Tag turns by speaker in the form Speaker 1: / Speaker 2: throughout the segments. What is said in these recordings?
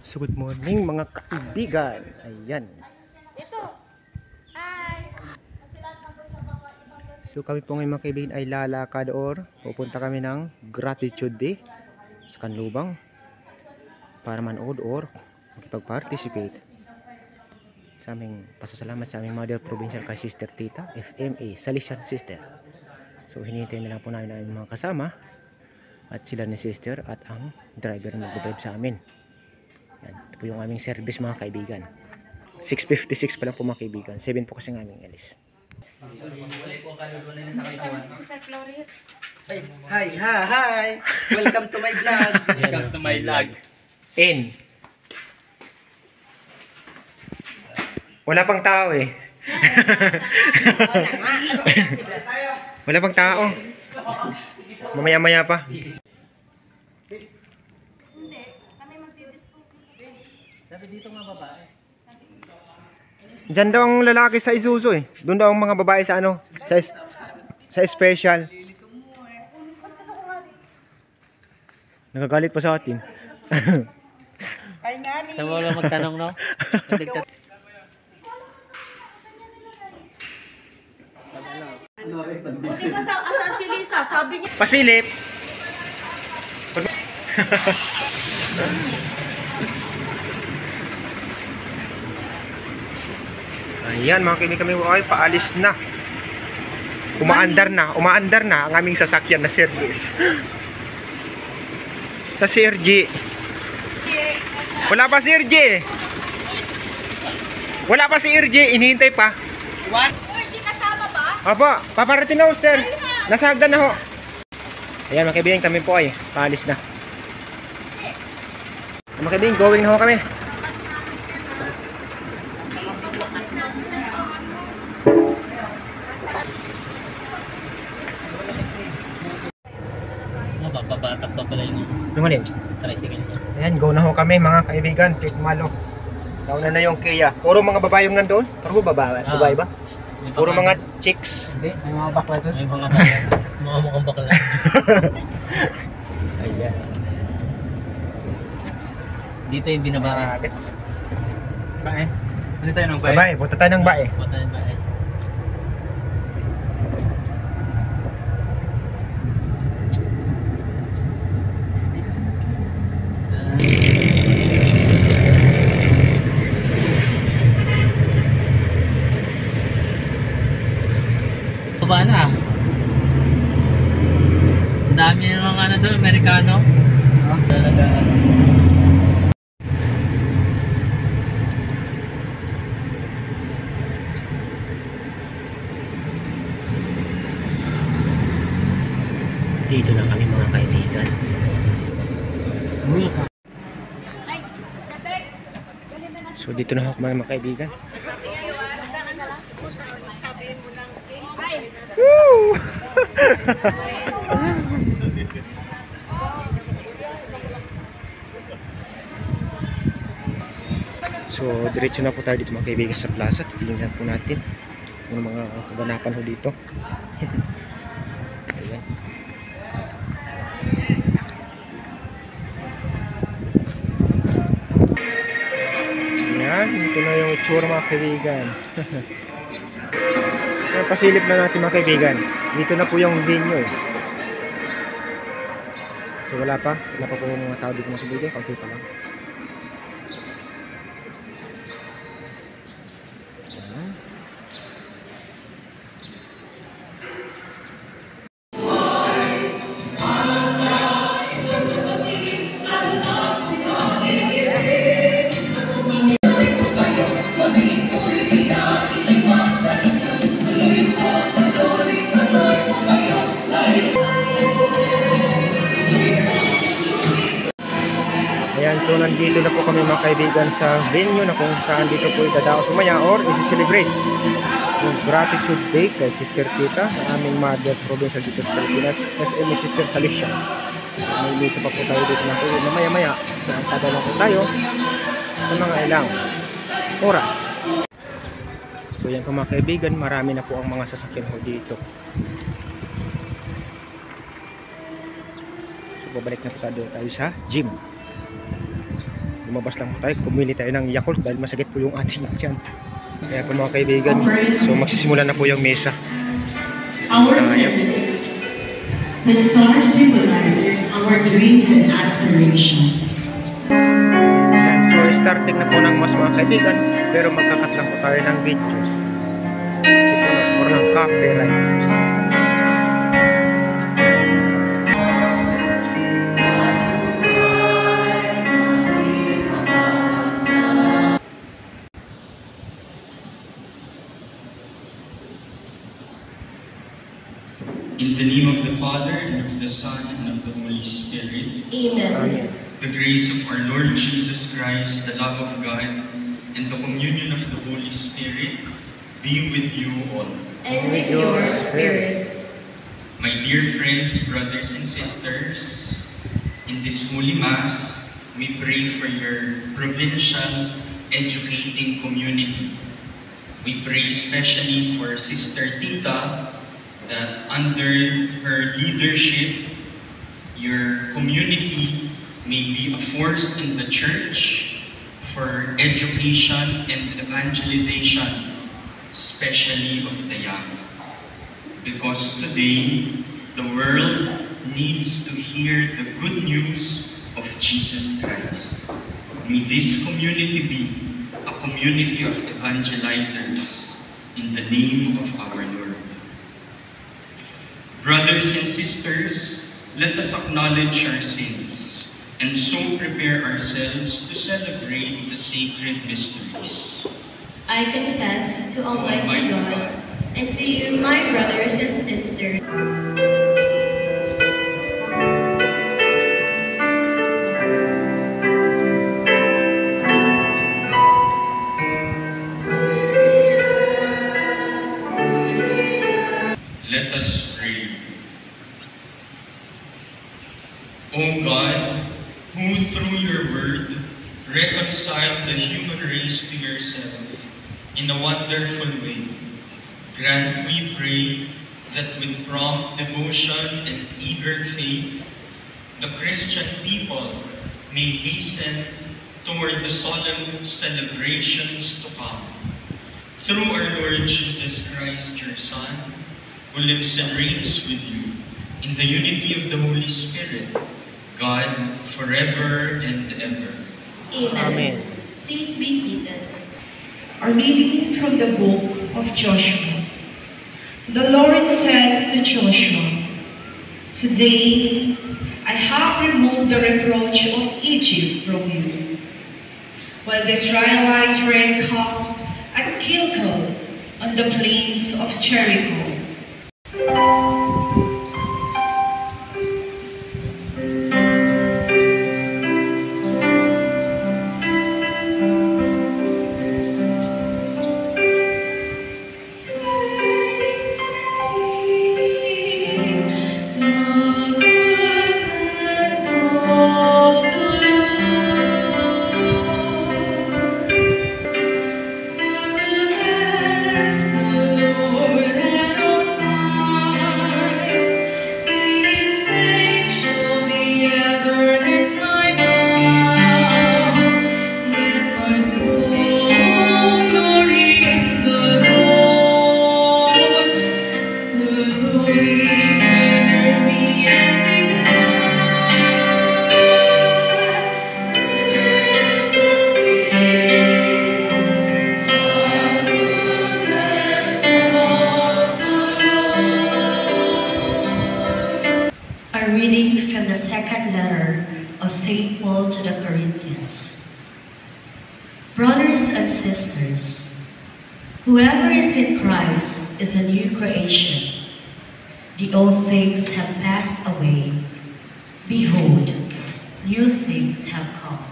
Speaker 1: So good morning mga kaibigan. Ayan. So kami po ngayon mga kaibigan ay lalakad or pupunta kami ng Gratitude Day sa Kanlubang para manood or makipag-participate sa aming pasasalamat sa aming Mother Provincial kay Sister Tita FMA Salesian Sister. So hinihintay na lang po namin ang mga kasama at sila ni Sister at ang driver na mag-drive sa amin. Yan, ito po yung aming service mga kaibigan. 6:56 pa lang po mga kaibigan. 7 po kasi ng aming alis.
Speaker 2: Hi, hi! Welcome to my vlog!
Speaker 3: Welcome to my vlog.
Speaker 1: In. Wala pang tao eh. Wala pang tao. Mamaya-maya pa.
Speaker 2: Sabi dito nga babae.
Speaker 1: Diyan daw ang lalaki sa Isuzu eh. Doon daw ang mga babae sa ano, sa special. Nagagalit pa sa atin.
Speaker 2: Ay nga ni!
Speaker 3: Sa wala magtanong, no?
Speaker 4: Buti pa sa asan si Lisa, sabi niya.
Speaker 1: Pasilip. Ayan mga kaibigan, kami ay paalis na. Umaandar na ang aming sasakyan na service. Sa Sir G. Wala pa Sir G. Wala pa si Sir G, inihintay pa.
Speaker 4: Orgy kasama ba?
Speaker 1: Opo, paparating na ho, sir. Nasa hagdan na ho. Ayan mga kaibigan, kami po ay paalis na. Mga kaibigan, going na ho kami.
Speaker 3: Mapapabatak pa pala yung
Speaker 1: Lumanin.
Speaker 3: tricycle ko.
Speaker 1: Ayan, go na ho kami mga kaibigan. Kik Malo. Nauna na yung Kia. Puro mga babae yung nandun? Puro babae, babae ba? Puro mga chicks.
Speaker 2: Hindi, may mga bakla doon.
Speaker 3: May mga bakla. Mga mukhang bakla.
Speaker 1: Ayan.
Speaker 3: Dito yung binabae.
Speaker 2: Bae? Ano tayo ng
Speaker 1: Sabay, punta tayo ng bae.
Speaker 3: Punta yung bae. Baba na. Ang dami ng mga ano doon, Amerikano. Talaga.
Speaker 1: Dito na kami mga kaibigan. So dito na ako mga kaibigan. Woo! So diretso na po tayo dito mga kaibigan sa plaza. Titingnan po natin kung mga kaganapan ho dito. Ayan. Ayan, ito na yung itsura mga kaibigan. Ayan, pasilip na natin mga kaibigan. Dito na po yung venue eh. So wala pa po mga tao dito mga kaibigan. Kaunti pa lang. Ayan. Ayan, so nandito na po kami mga kaibigan sa venue na kung saan dito po idadaos umaya or isi-celebrate yung Gratitude Day kay Sister Tita, ang aming Mother Provincial dito sa Pilipinas, FMA Sister Salesian. May isa pa po tayo dito na po mamaya-maya. So ang tagal lang po tayo sa mga ilang oras. So yan po mga kaibigan, marami na po ang mga sasakyan ho dito. So babalik na po tayo sa gym. lumabas lang po tayo, pumili tayo ng Yakult dahil masakit po yung ating tiyan. Kaya po mga kaibigan, so magsisimula na po yung mesa.
Speaker 5: Our symbol. The star symbolizes our dreams and aspirations.
Speaker 1: Ayan, so starting na po ng mas mga kaibigan, pero magkakat lang po tayo ng video. Kasi po, more ng copyright.
Speaker 6: In the name of the Father, and of the Son, and of the Holy Spirit.
Speaker 4: Amen.
Speaker 6: The grace of our Lord Jesus Christ, the love of God, and the communion of the Holy Spirit be with you all.
Speaker 4: And with your spirit.
Speaker 6: My dear friends, brothers and sisters, in this Holy Mass, we pray for your provincial educating community. We pray especially for Sister Tita, that under her leadership, your community may be a force in the church for education and evangelization, especially of the young. Because today, the world needs to hear the good news of Jesus Christ. May this community be a community of evangelizers in the name of our Lord. Brothers and sisters, let us acknowledge our sins and so prepare ourselves to celebrate the sacred mysteries.
Speaker 4: I confess to Almighty God and to you, my brothers and sisters.
Speaker 6: Let us pray. O God, who through your word reconciled the human race to yourself in a wonderful way, grant, we pray, that with prompt devotion and eager faith, the Christian people may hasten toward the solemn celebrations to come. Through our Lord Jesus Christ, your Son, who lives and reigns with you in the unity of the Holy Spirit, God, forever and ever.
Speaker 4: Amen.
Speaker 1: Amen.
Speaker 4: Please be seated.
Speaker 5: A reading from the book of Joshua. The Lord said to Joshua, "Today I have removed the reproach of Egypt from you." While the Israelites were encamped at Gilgal on the plains of Jericho, a reading from the second letter of St. Paul to the Corinthians. Brothers and sisters, whoever is in Christ is a new creation. The old things have passed away. Behold, new things have come.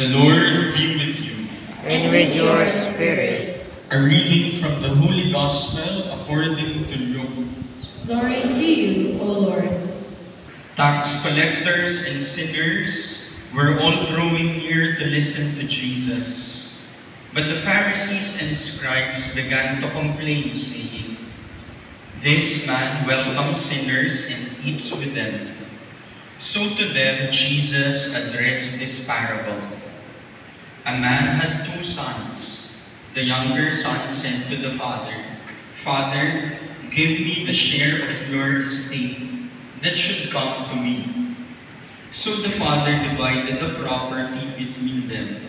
Speaker 6: The Lord be with you.
Speaker 1: And with your spirit.
Speaker 6: A reading from the Holy Gospel according to Luke.
Speaker 4: Glory to you, O Lord.
Speaker 6: Tax collectors and sinners were all drawing near to listen to Jesus. But the Pharisees and scribes began to complain, saying, "This man welcomes sinners and eats with them." So to them Jesus addressed this parable. A man had 2 sons. The younger son said to the father, "Father, give me the share of your estate that should come to me." So the father divided the property between them.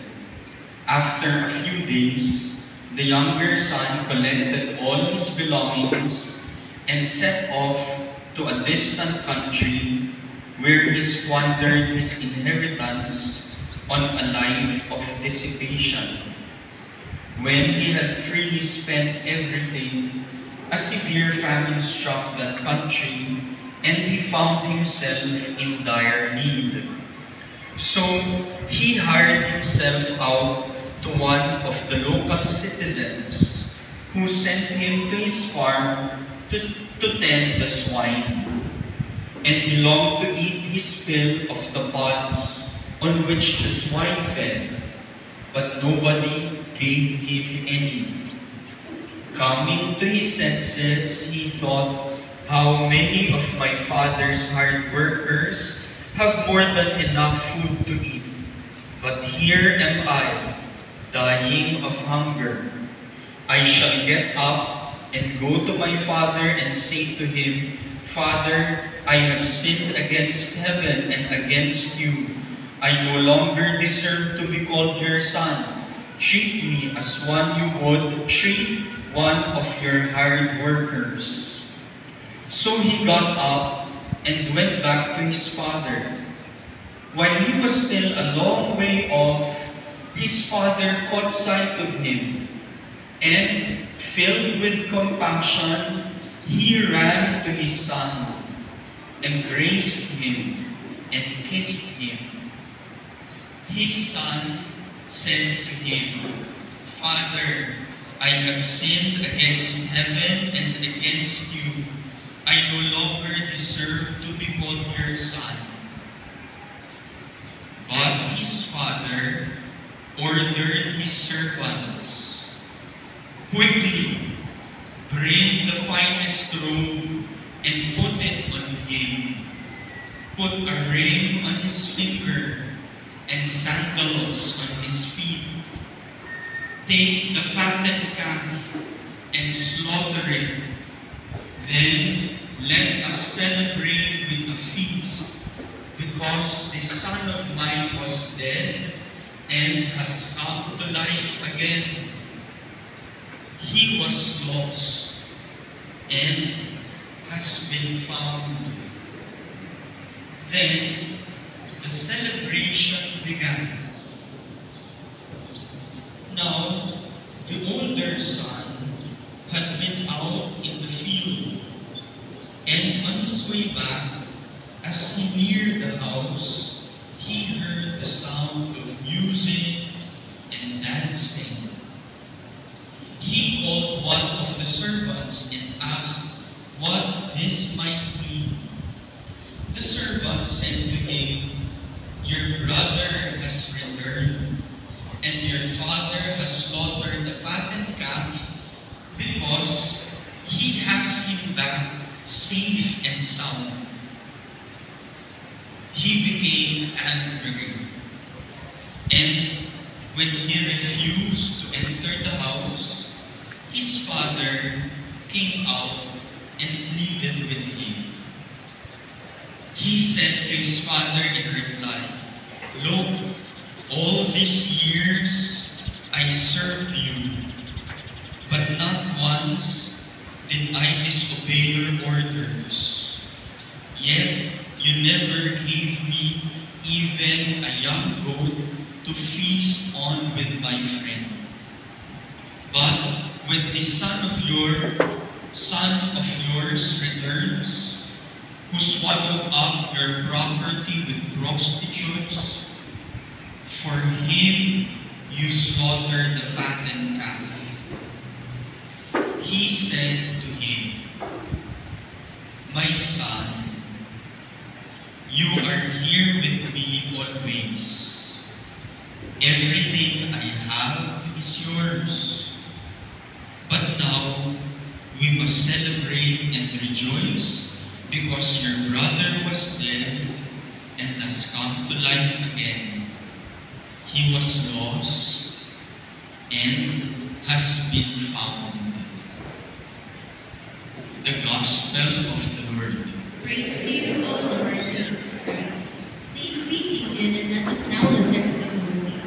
Speaker 6: After a few days, the younger son collected all his belongings and set off to a distant country where he squandered his inheritance on a life of dissipation. When he had freely spent everything, a severe famine struck that country, and he found himself in dire need. So he hired himself out to one of the local citizens, who sent him to his farm to tend the swine. And he longed to eat his fill of the pods on which the swine fed, but nobody gave him any. Coming to his senses, he thought, "How many of my father's hired workers have more than enough food to eat, but here am I, dying of hunger. I shall get up and go to my father and say to him, 'Father, I have sinned against heaven and against you. I no longer deserve to be called your son. Treat me as one you would treat one of your hired workers.' So he got up and went back to his father. While he was still a long way off, his father caught sight of him, and filled with compassion, he ran to his son, embraced him, and kissed him. His son said to him, 'Father, I have sinned against heaven and against you. I no longer deserve to be called your son.' But his father ordered his servants, 'Quickly, bring the finest robe and put it on him. Put a ring on his finger and sandals on his feet. Take the fattened calf and slaughter it. Then let us celebrate with a feast, because this son of mine was dead and has come to life again. He was lost and has been found.' Then the celebration began. Now the older son had been out in the field, and on his way back, as he neared the house, he heard the sound of music and dancing. He called one of the servants and asked what this might be. The servant said to him, 'Your brother has returned, and your father has slaughtered the fattened calf, because he has him back safe and sound.' He became angry, and when he refused to enter the house, his father came out and pleaded with him. He said to his father in reply, 'Look, all these years I served you, but not once did I disobey your orders. Yet you never gave me even a young goat to feast on with my friend. But when the son of yours returns, who swallowed up your property with prostitutes, for him him you slaughtered the fattened calf. He said to him, My son, you are here with me always. Everything I have is yours. But now we must celebrate and rejoice because your brother was dead and has come to life again. He was lost and has been found. The Gospel of the Lord.
Speaker 4: Praise to you, O Lord Jesus Christ. Please be seated and let us now listen to the movie.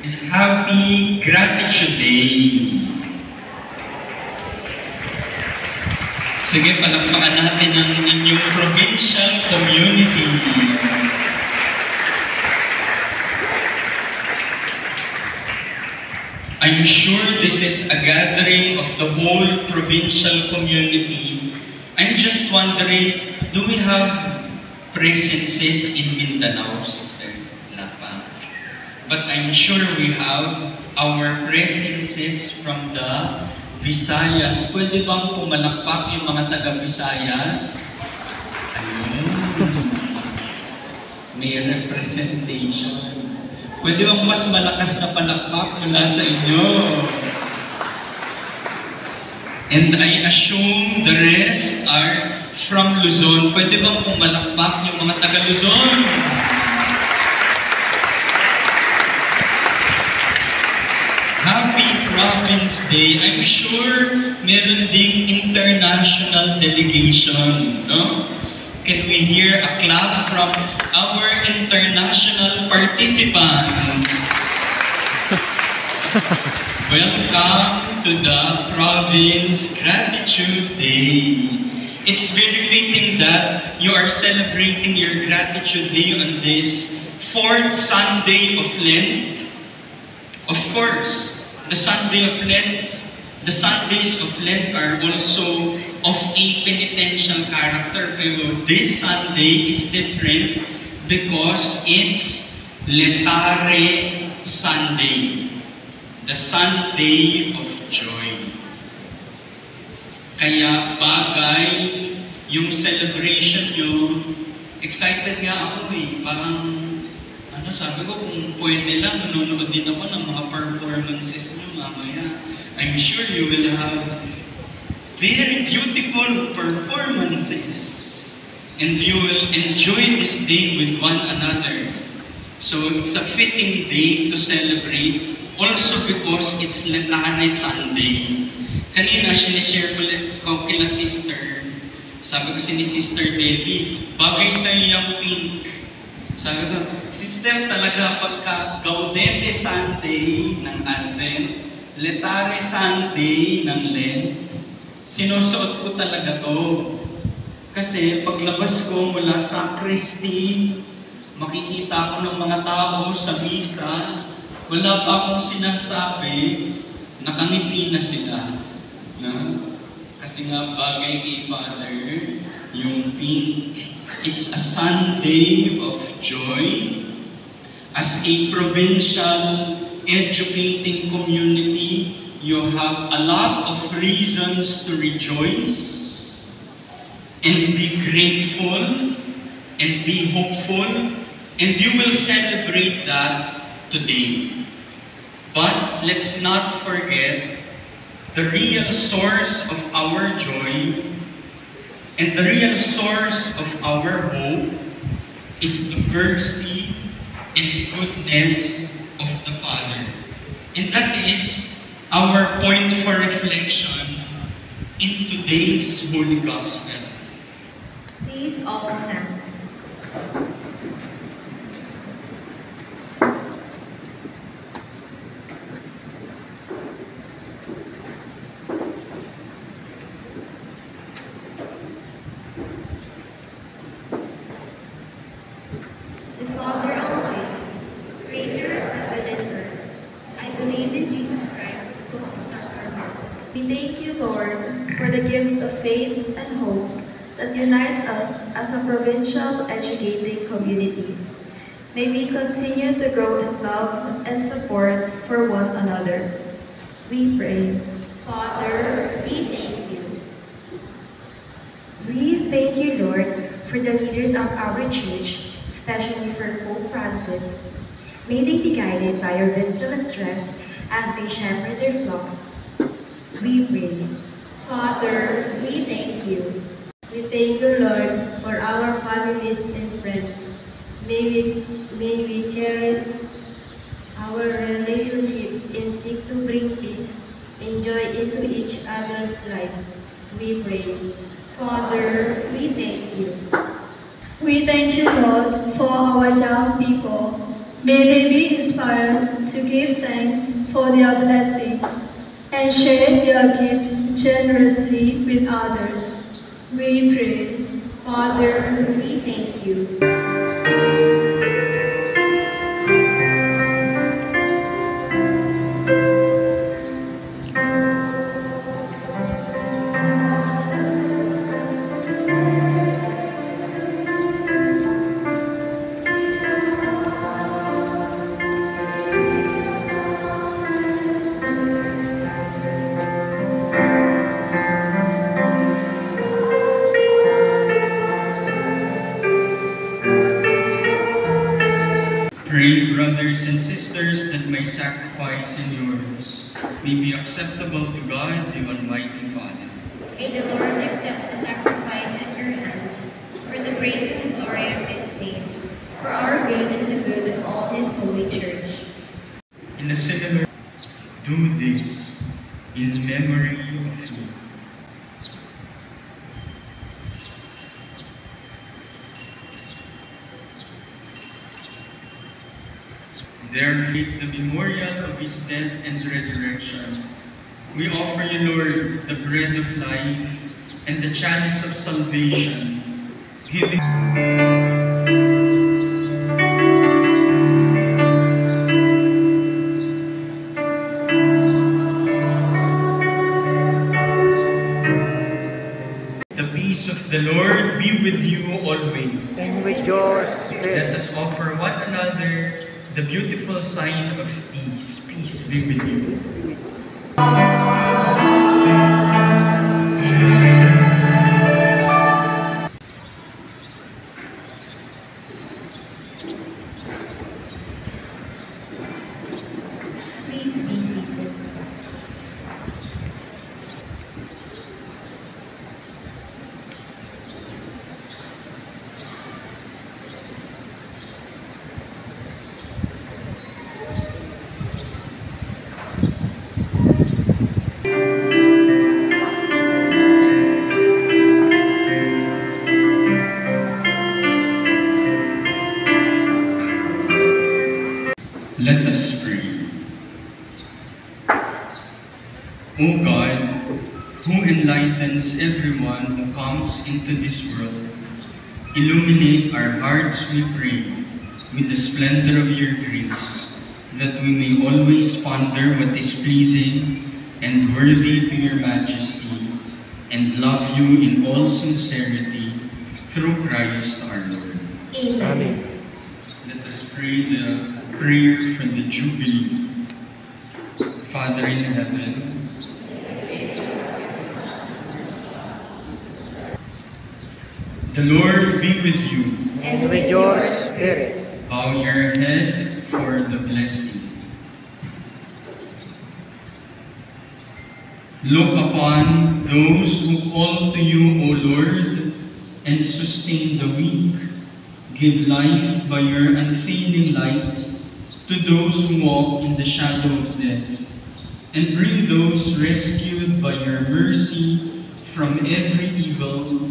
Speaker 6: And Happy Gratitude Day! Sige, palakpakan natin ang inyong provincial community. I'm sure this is a gathering of the whole provincial community. I'm just wondering, do we have presences in Mindanao, Sister? Wala pa. But I'm sure we have our presences from the Visayas. Pwede bang pumalakpak yung mga taga-Visayas? Ayun. May representation. Pwede bang mas malakas na palakpak mula sa inyo? And I assume the rest are from Luzon. Pwede bang pumalakpak yung mga taga-Luzon? Happy Province Day. I'm sure meron ding international delegation, no? Can we hear a clap from our international participants? Welcome to the Province Gratitude Day. It's very fitting that you are celebrating your Gratitude Day on this 4th Sunday of Lent. Of course, the Sundays of Lent are also of a penitential character, pero this Sunday is different because it's Letare Sunday, the Sunday of joy. Kaya bagay yung celebration nyo, excited nga ako parang sabi ko, kung pwede lang, manonood din ako ng mga performances nyo mamaya. I'm sure you will have very beautiful performances. And you will enjoy this day with one another. So it's a fitting day to celebrate, also because it's Letare Sunday. Kanina, sinishare ko kila sister. Sabi ko ni Sister Debbie, bagay sa'yo yung pink. Sabi ko, Sister, talaga pagka Gaudete Sunday ng Advent, Letare Sunday ng Lent, sinusuot ko talaga to. Kasi paglabas ko mula sa Christie, makikita ko ng mga tao sa misa, wala pa akong sinasabi, nakangiti na sila. No? Kasi nga bagay kay Father, yung pink. It's a Sunday of joy. As a provincial educating community, you have a lot of reasons to rejoice and be grateful and be hopeful, and you will celebrate that today. But let's not forget the real source of our joy and the real source of our hope is the mercy and goodness of the Father. And that is our point for reflection in today's Holy Gospel.
Speaker 4: Please all stand. The Father Almighty, Creator of heaven and earth, I believe in Jesus Christ, who has sacrament. We thank you, Lord, for the gift of faith and hope that unites us as a provincial educating community. May we continue to grow in love and support for one another. We pray. Father, we thank you.
Speaker 5: We thank you, Lord, for the leaders of our church, especially for Pope Francis. May they be guided by your wisdom and strength as they shepherd their flocks. We pray.
Speaker 4: Father, we thank you.
Speaker 7: We thank you, Lord, for our families and friends. May we cherish our relationships and seek to bring peace and joy into each other's lives. We pray.
Speaker 4: Father, we thank you.
Speaker 8: We thank you, Lord, for our young people. May they be inspired to give thanks for their blessings and share their gifts generously with others. We pray.
Speaker 4: Father, we thank you.
Speaker 6: Pray, brothers and sisters, that my sacrifice and yours may be acceptable to God, the Almighty Father.
Speaker 4: May the Lord accept the sacrifice at your hands for the praise and glory of his name, for our good and the good of all his holy church.
Speaker 6: In a similar, do this in memory of me. There, with the memorial of his death and resurrection, we offer you, Lord, the bread of life and the chalice of salvation, giving the peace of the Lord be with you always.
Speaker 1: And with your
Speaker 6: Let
Speaker 1: spirit.
Speaker 6: us offer one another the beautiful sign of peace. Peace be with you.
Speaker 4: Please be seated.
Speaker 6: Let us pray. O God, who enlightens everyone who comes into this world, illuminate our hearts, we pray, with the splendor of your grace, that we may always ponder what is pleasing and worthy to your majesty, and love you in all sincerity, through Christ our Lord.
Speaker 1: Amen.
Speaker 6: Let us pray the prayer for the Jubilee. Father in heaven, the Lord be with you.
Speaker 1: And with your spirit.
Speaker 6: Bow your head for the blessing. Look upon those who call to you, O Lord, and sustain the weak. Give life by your unfailing light to those who walk in the shadow of death, and bring those rescued by your mercy from every evil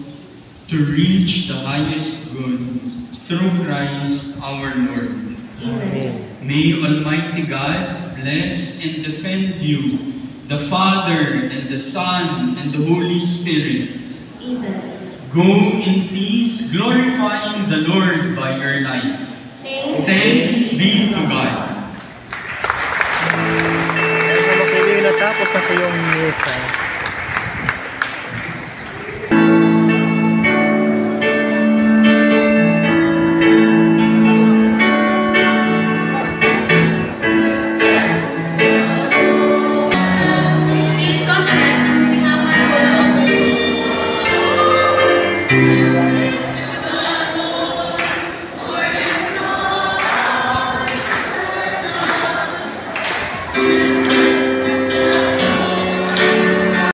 Speaker 6: to reach the highest good through Christ our Lord.
Speaker 1: Amen.
Speaker 6: May Almighty God bless and defend you, the Father and the Son and the Holy Spirit.
Speaker 4: Amen.
Speaker 6: Go in peace, glorifying the Lord by your life. Thanks be to God.
Speaker 1: Kaya mga kaibigan, natapos na po yung misa.
Speaker 4: Thank you.